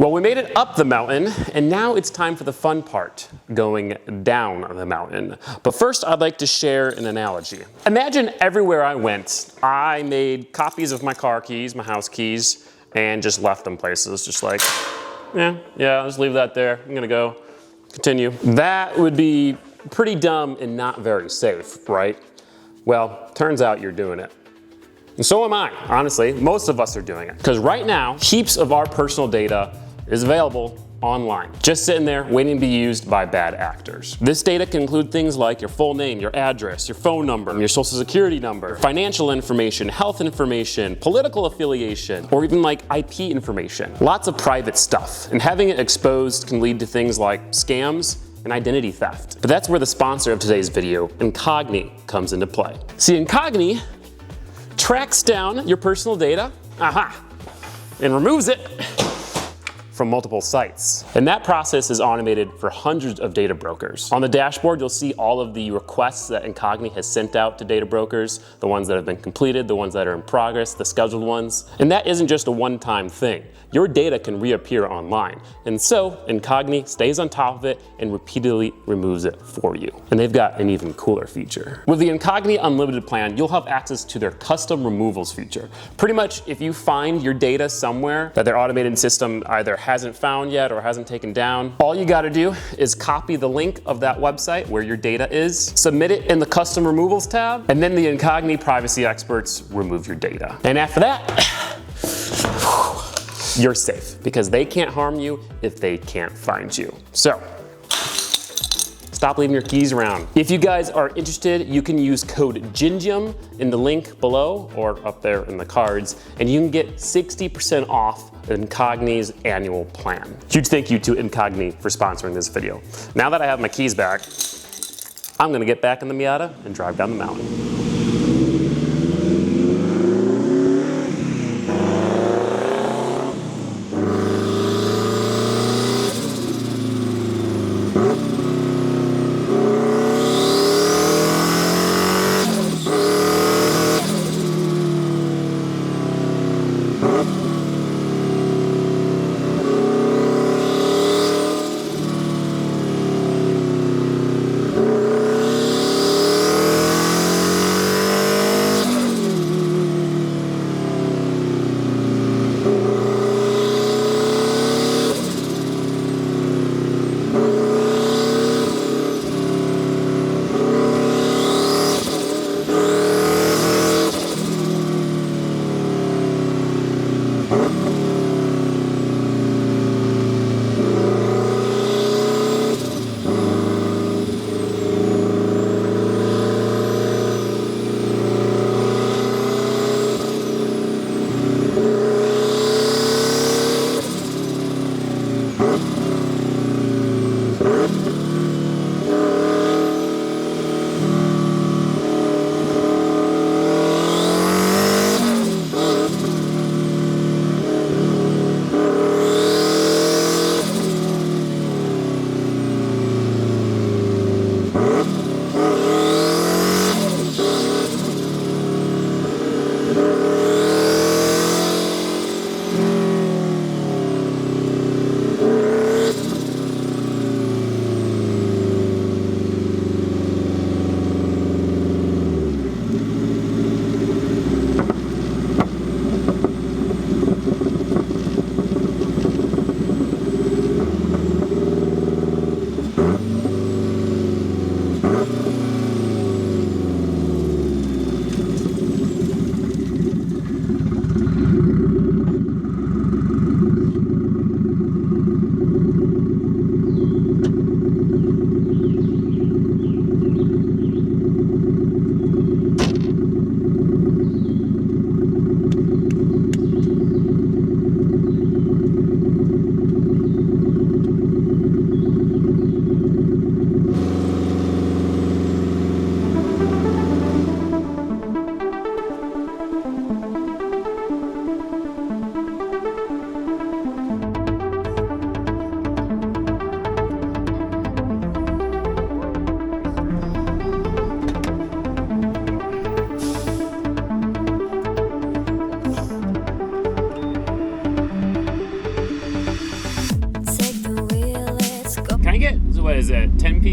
Well, we made it up the mountain, and now it's time for the fun part, going down the mountain. But first, I'd like to share an analogy. Imagine everywhere I went, I made copies of my car keys, my house keys, and just left them places, just like, yeah, I'll just leave that there. I'm gonna go continue. That would be pretty dumb and not very safe, right? Well, turns out you're doing it. And so am I, honestly. Most of us are doing it. Because right now, heaps of our personal data is available online, just sitting there waiting to be used by bad actors. This data can include things like your full name, your address, your phone number, your social security number, financial information, health information, political affiliation, or even like IP information. Lots of private stuff. And having it exposed can lead to things like scams and identity theft. But that's where the sponsor of today's video, Incogni, comes into play. See, Incogni tracks down your personal data, and removes it from multiple sites. And that process is automated for hundreds of data brokers. On the dashboard, you'll see all of the requests that Incogni has sent out to data brokers, the ones that have been completed, the ones that are in progress, the scheduled ones. And that isn't just a one-time thing. Your data can reappear online. And so Incogni stays on top of it and repeatedly removes it for you. And they've got an even cooler feature. With the Incogni Unlimited plan, you'll have access to their custom removals feature. Pretty much if you find your data somewhere that their automated system either hasn't found yet or hasn't taken down, all you gotta do is copy the link of that website where your data is, submit it in the custom removals tab, and then the Incogni privacy experts remove your data. And after that, you're safe because they can't harm you if they can't find you. So, stop leaving your keys around. If you guys are interested, you can use code Gingium in the link below or up there in the cards, and you can get 60% off Incogni's annual plan. Huge thank you to Incogni for sponsoring this video. Now that I have my keys back, I'm gonna get back in the Miata and drive down the mountain.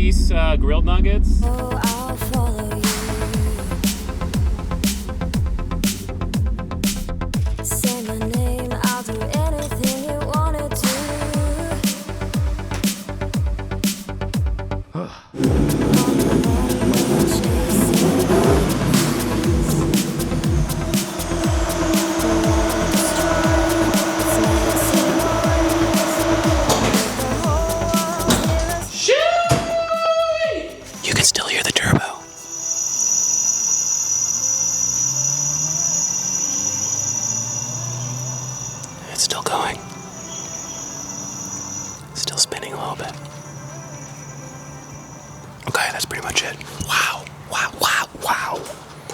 piece grilled nuggets. Oh, I'll follow you. Say my name, I'll do anything you wanted to. You can still hear the turbo. It's still going. Still spinning a little bit. Okay, that's pretty much it. Wow, wow, wow, wow,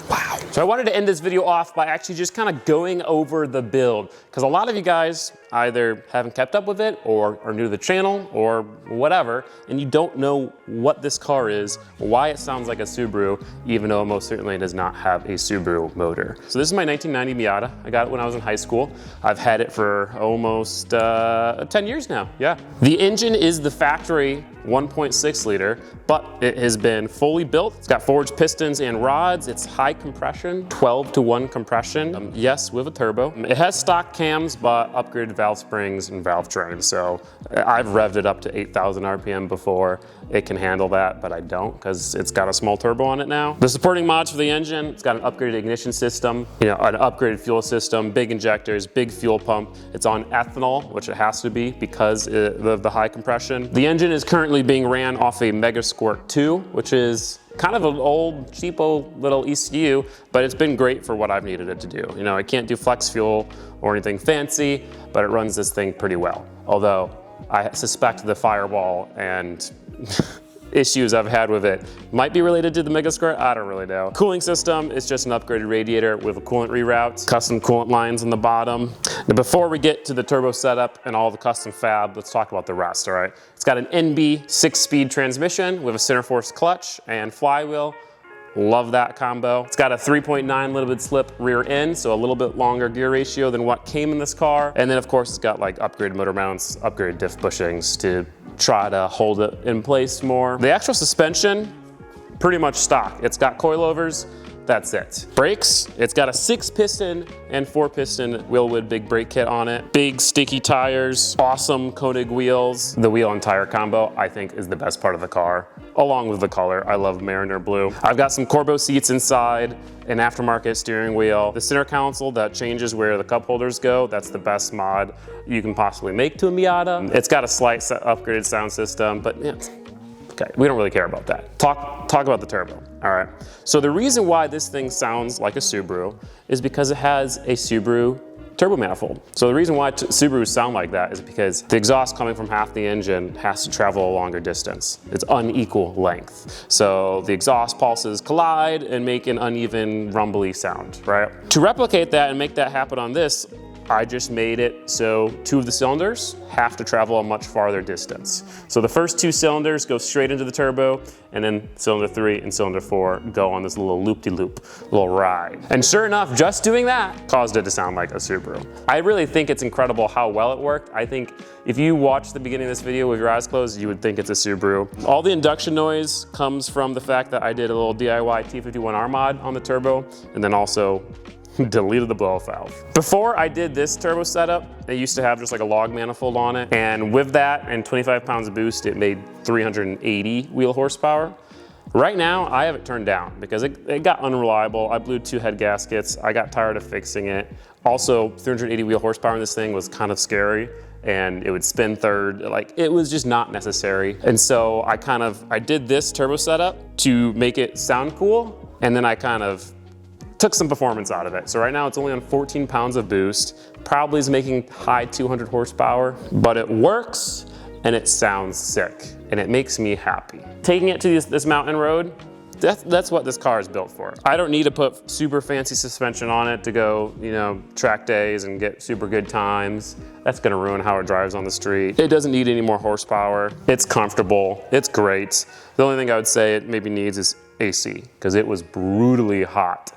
wow. So I wanted to end this video off by actually just kind of going over the build, because a lot of you guys either haven't kept up with it or are new to the channel or whatever, and you don't know what this car is, why it sounds like a Subaru, even though it most certainly does not have a Subaru motor. So this is my 1990 Miata. I got it when I was in high school. I've had it for almost 10 years now, yeah. The engine is the factory 1.6 liter, but it has been fully built. It's got forged pistons and rods. It's high compression, 12-to-1 compression. Yes, with a turbo. It has stock cams, but upgraded valve springs and valve trains. So I've revved it up to 8,000 RPM before. It can handle that, but I don't because it's got a small turbo on it now. The supporting mods for the engine, it's got an upgraded ignition system, an upgraded fuel system, big injectors, big fuel pump. It's on ethanol, which it has to be because of the high compression. The engine is currently being ran off a Mega Squirt 2, which is kind of an old, cheapo little ECU, but it's been great for what I've needed it to do. It can't do flex fuel or anything fancy, but it runs this thing pretty well. Although I suspect the firewall and issues I've had with it might be related to the Mega Squirt, I don't really know. Cooling system is just an upgraded radiator with a coolant reroute, custom coolant lines on the bottom. Now before we get to the turbo setup and all the custom fab, let's talk about the rest, all right? It's got an NB 6-speed transmission with a center force clutch and flywheel. Love that combo. It's got a 3.9 little bit slip rear end, so a little bit longer gear ratio than what came in this car. And then of course it's got like upgraded motor mounts, upgraded diff bushings to try to hold it in place more. The actual suspension, pretty much stock. It's got coilovers, that's it. Brakes, it's got a 6-piston and 4-piston Wilwood big brake kit on it. Big sticky tires, awesome Koenig wheels. The wheel and tire combo, I think, is the best part of the car, along with the color. I love Mariner Blue. I've got some Corbeau seats inside, an aftermarket steering wheel. The center console that changes where the cup holders go, that's the best mod you can possibly make to a Miata. It's got a slight upgraded sound system, but yeah, okay, we don't really care about that. Talk about the turbo, all right? So the reason why this thing sounds like a Subaru is because it has a Subaru turbo manifold. So the reason why Subarus sound like that is because the exhaust coming from half the engine has to travel a longer distance. It's unequal length. So the exhaust pulses collide and make an uneven rumbly sound, right? To replicate that and make that happen on this, I just made it so 2 of the cylinders have to travel a much farther distance. So the first 2 cylinders go straight into the turbo, and then cylinder 3 and cylinder 4 go on this little loop-de-loop, little ride. And sure enough, just doing that caused it to sound like a Subaru. I really think it's incredible how well it worked. I think if you watch the beginning of this video with your eyes closed, you would think it's a Subaru. All the induction noise comes from the fact that I did a little DIY T51R mod on the turbo, and then also deleted the blow-off valve. Before I did this turbo setup, it used to have just like a log manifold on it, and with that and 25 pounds of boost, it made 380 wheel horsepower. Right now, I have it turned down because it got unreliable. I blew 2 head gaskets. I got tired of fixing it. Also, 380 wheel horsepower in this thing was kind of scary, and it would spin third. Like, it was just not necessary. And so I did this turbo setup to make it sound cool, and then I kind of took some performance out of it. So right now it's only on 14 pounds of boost, probably is making high 200 horsepower, but it works and it sounds sick and it makes me happy. Taking it to this mountain road, that's what this car is built for. I don't need to put super fancy suspension on it to go, track days and get super good times. That's gonna ruin how it drives on the street. It doesn't need any more horsepower. It's comfortable, it's great. The only thing I would say it maybe needs is AC, because it was brutally hot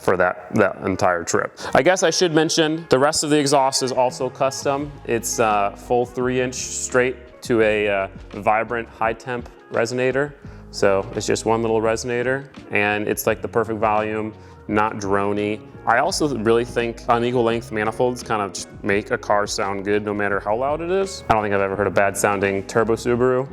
for that entire trip. I guess I should mention the rest of the exhaust is also custom. It's full 3-inch straight to a vibrant high temp resonator. So it's just one little resonator and it's like the perfect volume, not droney. I also really think unequal length manifolds kind of just make a car sound good no matter how loud it is. I don't think I've ever heard a bad sounding turbo Subaru.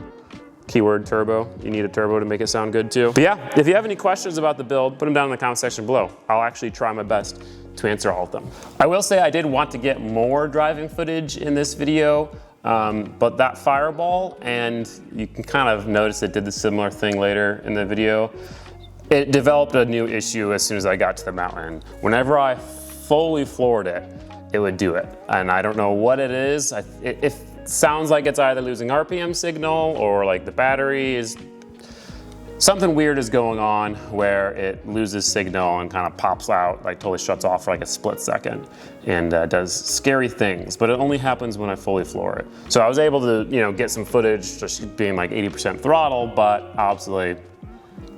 Keyword turbo, you need a turbo to make it sound good too. But yeah, if you have any questions about the build, put them down in the comment section below. I'll actually try my best to answer all of them. I will say I did want to get more driving footage in this video, but that fireball, and you can kind of notice it did the similar thing later in the video, it developed a new issue as soon as I got to the mountain. Whenever I fully floored it, it would do it. And I don't know what it is. It sounds like it's either losing RPM signal or like the battery is, something weird is going on where it loses signal and kind of pops out, like totally shuts off for like a split second and does scary things, but it only happens when I fully floor it. So I was able to, get some footage just being like 80% throttle, but obviously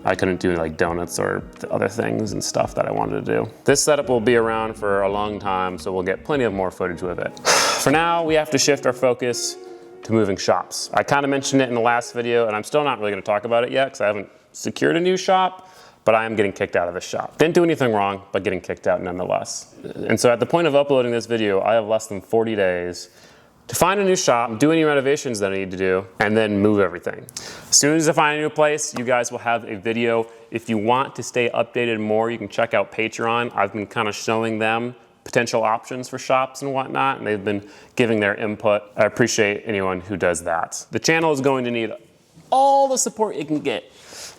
I couldn't do like donuts or other things and stuff that I wanted to do. This setup will be around for a long time, so we'll get plenty of more footage with it. For now, we have to shift our focus to moving shops. I kind of mentioned it in the last video, and I'm still not really gonna talk about it yet because I haven't secured a new shop, but I am getting kicked out of this shop. Didn't do anything wrong, but getting kicked out nonetheless. And so at the point of uploading this video, I have less than 40 days to find a new shop, do any renovations that I need to do, and then move everything. As soon as I find a new place, you guys will have a video. If you want to stay updated more, you can check out Patreon. I've been kind of showing them potential options for shops and whatnot, and they've been giving their input. I appreciate anyone who does that. The channel is going to need all the support it can get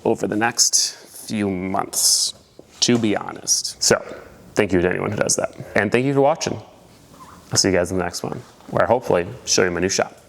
over the next few months, to be honest. So, thank you to anyone who does that. And thank you for watching. I'll see you guys in the next one, where I hopefully show you my new shop.